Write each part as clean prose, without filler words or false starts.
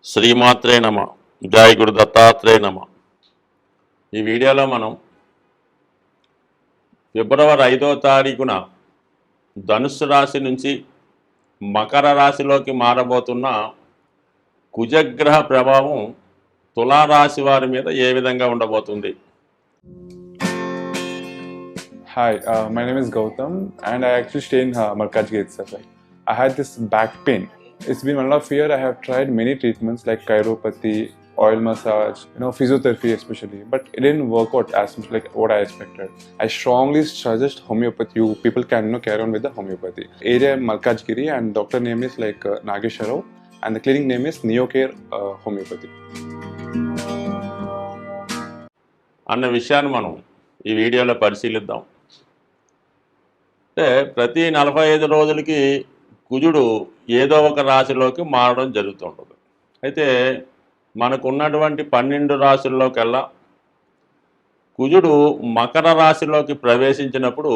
శ్రీమాత్రే నమ. జయ గురు దత్తాత్రేయ నమ. ఈ వీడియోలో మనం ఫిబ్రవరి 5వ తారీఖున ధనుస్సు రాశి నుంచి మకర రాశిలోకి మారబోతున్న కుజగ్రహ ప్రభావం తులారాశి వారి మీద ఏ విధంగా ఉండబోతుంది? Hi, my name is Gautam and I actually stay in Markajgir itself. I had this back pain. It's been 1.5 years. I have tried many treatments like chiropathy, oil massage, physiotherapy especially, but it didn't work out as much like what I expected. I strongly suggest homeopathy. You people can carry on with the homeopathy. Area Markajgiri and doctor name is Nagesha Rao and the clinic name is Neocare Homeopathy. అన్న విషయాన్ని మనం ఈ వీడియోలో పరిశీలిద్దాం. అంటే ప్రతి 45 రోజులకి కుజుడు ఏదో ఒక రాశిలోకి మారడం జరుగుతుంటుంది. అయితే మనకున్నటువంటి 12 రాశుల్లోకెల్లా కుజుడు మకర రాశిలోకి ప్రవేశించినప్పుడు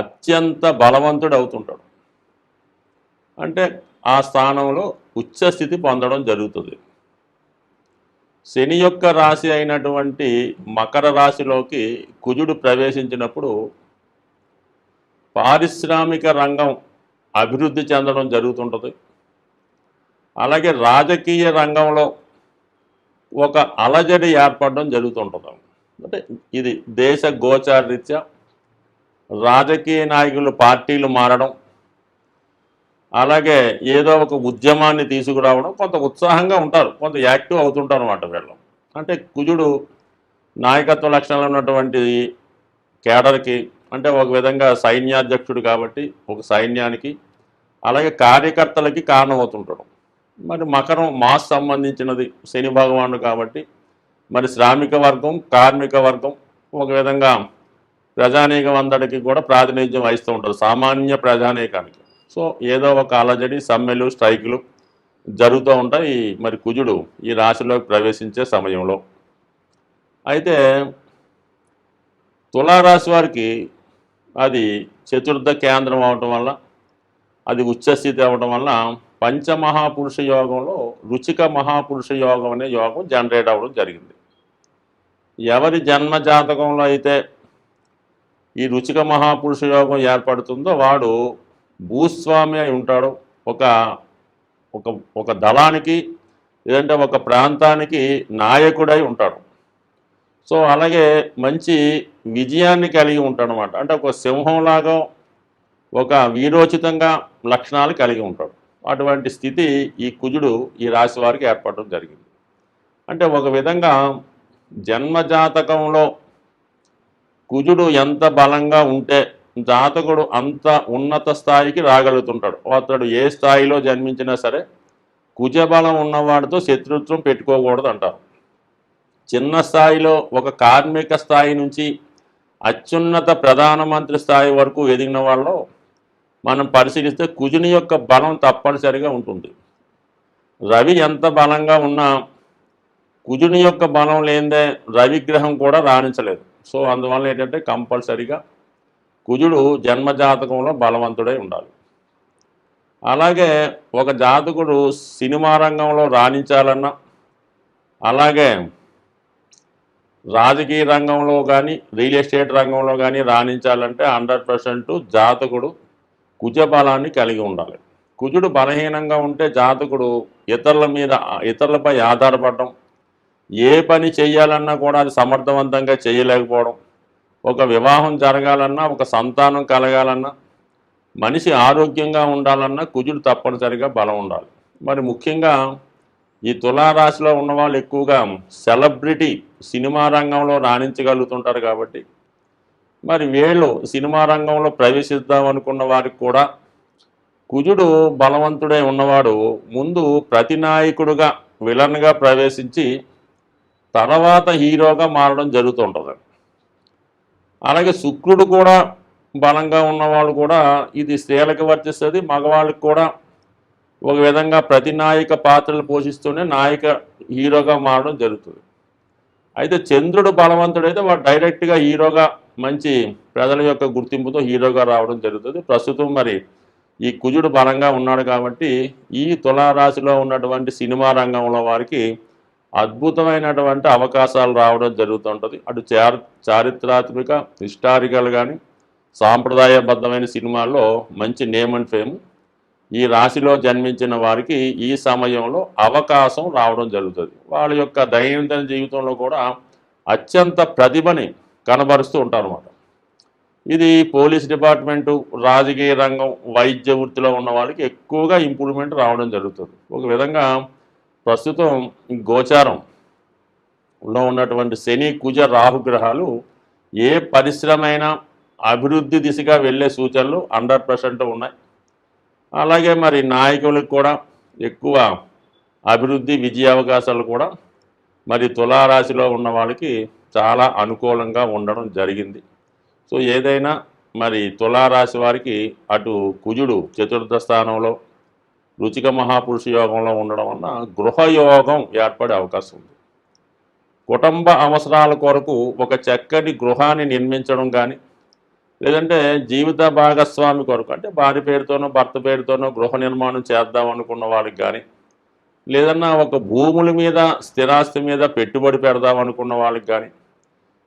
అత్యంత బలవంతుడు అవుతుంటాడు. అంటే ఆ స్థానంలో ఉచ్చస్థితి పొందడం జరుగుతుంది. శని యొక్క రాశి అయినటువంటి మకర రాశిలోకి కుజుడు ప్రవేశించినప్పుడు పారిశ్రామిక రంగం అభివృద్ధి చెందడం జరుగుతుంటుంది. అలాగే రాజకీయ రంగంలో ఒక అలజడి ఏర్పడడం జరుగుతుంటుంది. అంటే ఇది దేశ గోచారరీత్యా రాజకీయ నాయకులు పార్టీలు మారడం, అలాగే ఏదో ఒక ఉద్యమాన్ని తీసుకురావడం, కొంత ఉత్సాహంగా ఉంటారు, కొంత యాక్టివ్ అవుతుంటారు అన్నమాట వీళ్ళు. అంటే కుజుడు నాయకత్వ లక్షణాలు ఉన్నటువంటి కేడర్కి, అంటే ఒక విధంగా సైన్యాధ్యక్షుడు కాబట్టి ఒక సైన్యానికి, అలాగే కార్యకర్తలకి కారణమవుతుంటాడు. మరి మకరం మాస్ సంబంధించినది శని భగవానుడు కాబట్టి మరి శ్రామిక వర్గం, కార్మిక వర్గం, ఒక విధంగా ప్రజానీకం అందరికీ కూడా ప్రాతినిధ్యం వహిస్తూ ఉంటారు, సామాన్య ప్రజానీకానికి. సో ఏదో ఒక అలజడి, సమ్మెలు, స్ట్రైకులు జరుగుతూ ఉంటాయి మరి కుజుడు ఈ రాశిలోకి ప్రవేశించే సమయంలో. అయితే తులారాశి వారికి అది చతుర్థ కేంద్రం అవటం వల్ల, అది ఉచ్చస్థితి అవ్వడం వల్ల పంచమహాపురుష యోగంలో రుచిక మహాపురుష యోగం అనే యోగం జనరేట్ అవ్వడం జరిగింది. ఎవరి జన్మ జాతకంలో అయితే ఈ రుచిక మహాపురుష యోగం ఏర్పడుతుందో వాడు భూస్వామి అయి ఉంటాడు. ఒక ఒక ఒక దళానికి లేదంటే ఒక ప్రాంతానికి నాయకుడై ఉంటాడు. సో అలాగే మంచి విజయాన్ని కలిగి ఉంటాడు అన్నమాట. అంటే ఒక సింహంలాగా ఒక వీరోచితంగా లక్షణాలు కలిగి ఉంటాడు. అటువంటి స్థితి ఈ కుజుడు ఈ రాశి వారికి ఏర్పడడం జరిగింది. అంటే ఒక విధంగా జన్మజాతకంలో కుజుడు ఎంత బలంగా ఉంటే జాతకుడు అంత ఉన్నత స్థాయికి రాగలుగుతుంటాడు. అతడు ఏ స్థాయిలో జన్మించినా సరే కుజబలం ఉన్నవాడితో శత్రుత్వం పెట్టుకోకూడదు అంటారు. చిన్న స్థాయిలో ఒక కార్మిక స్థాయి నుంచి అత్యున్నత ప్రధానమంత్రి స్థాయి వరకు ఎదిగిన వాళ్ళు మనం పరిశీలిస్తే కుజుని యొక్క బలం తప్పనిసరిగా ఉంటుంది. రవి ఎంత బలంగా ఉన్నా కుజుని యొక్క బలం లేనిదే రవిగ్రహం కూడా రాణించలేదు. సో అందువల్ల ఏంటంటే కంపల్సరిగా కుజుడు జన్మజాతకంలో బలవంతుడై ఉండాలి. అలాగే ఒక జాతకుడు సినిమా రంగంలో రాణించాలన్నా, అలాగే రాజకీయ రంగంలో కానీ రియల్ ఎస్టేట్ రంగంలో కానీ రాణించాలంటే 100% జాతకుడు కుజబలాన్ని కలిగి ఉండాలి. కుజుడు బలహీనంగా ఉంటే జాతకుడు ఇతరులపై ఆధారపడడం, ఏ పని చేయాలన్నా కూడా అది సమర్థవంతంగా చేయలేకపోవడం, ఒక వివాహం జరగాలన్నా, ఒక సంతానం కలగాలన్నా, మనిషి ఆరోగ్యంగా ఉండాలన్నా కుజుడు తప్పనిసరిగా బలం ఉండాలి. మరి ముఖ్యంగా ఈ తులారాశిలో ఉన్నవాళ్ళు ఎక్కువగా సెలబ్రిటీ సినిమా రంగంలో రాణించగలుగుతుంటారు కాబట్టి మరి వీళ్ళు సినిమా రంగంలో ప్రవేశిద్దాం అనుకున్న వారికి కూడా కుజుడు బలవంతుడై ఉన్నవాడు ముందు ప్రతినాయకుడుగా విలన్గా ప్రవేశించి తర్వాత హీరోగా మారడం జరుగుతుంటుంది. అలాగే శుక్రుడు కూడా బలంగా ఉన్నవాళ్ళు కూడా, ఇది స్త్రీలకు వర్తిస్తుంది, మగవాళ్ళకి కూడా ఒక విధంగా ప్రతినాయక పాత్రలు పోషిస్తూనే హీరోగా మారడం జరుగుతుంది. అయితే చంద్రుడు బలవంతుడైతే వాడు డైరెక్ట్గా హీరోగా మంచి ప్రజల యొక్క గుర్తింపుతో హీరోగా రావడం జరుగుతుంది. ప్రస్తుతం మరి ఈ కుజుడు బలంగా ఉన్నాడు కాబట్టి ఈ తులారాశిలో ఉన్నటువంటి సినిమా రంగంలో వారికి అద్భుతమైనటువంటి అవకాశాలు రావడం జరుగుతుంటుంది. అటు చారిత్రాత్మక హిస్టారికల్ కానీ సాంప్రదాయబద్ధమైన సినిమాల్లో మంచి నేమ్ అండ్ ఫేమ్ ఈ రాశిలో జన్మించిన వారికి ఈ సమయంలో అవకాశం రావడం జరుగుతుంది. వాళ్ళ యొక్క దైనందిన జీవితంలో కూడా అత్యంత ప్రతిభని కనబరుస్తూ ఉంటారన్నమాట. ఇది పోలీస్ డిపార్ట్మెంటు, రాజకీయ రంగం, వైద్య వృత్తిలో ఉన్న వాళ్ళకి ఎక్కువగా ఇంప్రూవ్మెంట్ రావడం జరుగుతుంది. ఒక విధంగా ప్రస్తుతం గోచారంలో ఉన్నటువంటి శని, కుజ, రాహుగ్రహాలు ఏ పరిశ్రమైనా అభివృద్ధి దిశగా వెళ్ళే సూచనలు 100% ఉన్నాయి. అలాగే మరి నాయకులకు కూడా ఎక్కువ అభివృద్ధి, విజయ అవకాశాలు కూడా మరి తులారాశిలో ఉన్న వాళ్ళకి చాలా అనుకూలంగా ఉండడం జరిగింది. సో ఏదైనా మరి తులారాశి వారికి అటు కుజుడు చతుర్థ స్థానంలో రుచిక మహాపురుష యోగంలో ఉండడం వలన గృహయోగం ఏర్పడే అవకాశం ఉంది. కుటుంబ అవసరాల కొరకు ఒక చక్కటి గృహాన్ని నిర్మించడం కానీ, లేదంటే జీవిత భాగస్వామి కొరకు అంటే భార్య పేరుతోనో భర్త పేరుతోనో గృహ నిర్మాణం చేద్దాం అనుకున్న వాళ్ళకి కానీ, లేదన్నా ఒక భూముల మీద స్థిరాస్తి మీద పెట్టుబడి పెడదాం అనుకున్న వాళ్ళకి కానీ,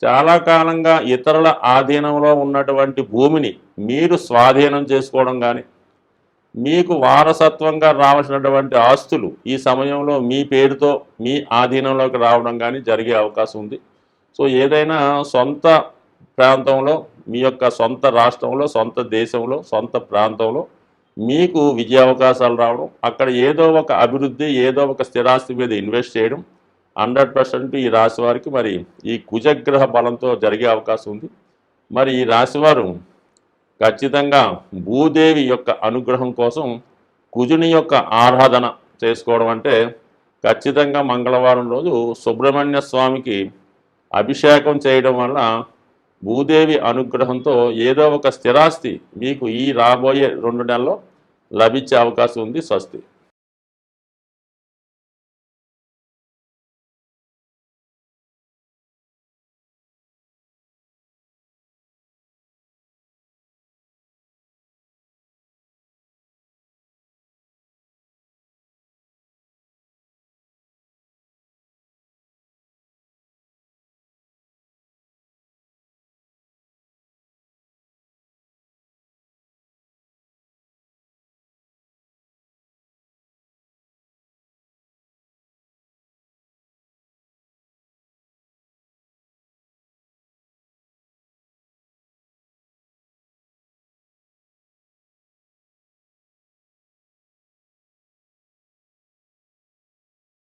చాలా కాలంగా ఇతరుల ఆధీనంలో ఉన్నటువంటి భూమిని మీరు స్వాధీనం చేసుకోవడం కానీ, మీకు వారసత్వంగా రావాల్సినటువంటి ఆస్తులు ఈ సమయంలో మీ పేరుతో మీ ఆధీనంలోకి రావడం కానీ జరిగే అవకాశం ఉంది. సో ఏదైనా సొంత ప్రాంతంలో, మీ యొక్క సొంత రాష్ట్రంలో, సొంత దేశంలో, సొంత ప్రాంతంలో మీకు విజయ అవకాశాలు రావడం, అక్కడ ఏదో ఒక అభివృద్ధి, ఏదో ఒక స్థిరాస్తి మీద ఇన్వెస్ట్ చేయడం 100% ఈ రాశి వారికి మరి ఈ కుజగ్రహ బలంతో జరిగే అవకాశం ఉంది. మరి ఈ రాశివారు ఖచ్చితంగా భూదేవి యొక్క అనుగ్రహం కోసం కుజుని యొక్క ఆరాధన చేసుకోవడం అంటే ఖచ్చితంగా మంగళవారం రోజు సుబ్రహ్మణ్య స్వామికి అభిషేకం చేయడం వల్ల భూదేవి అనుగ్రహంతో ఏదో ఒక స్థిరాస్తి మీకు ఈ రాబోయే 2 నెలల్లో లభించే అవకాశం ఉంది. స్వస్తి.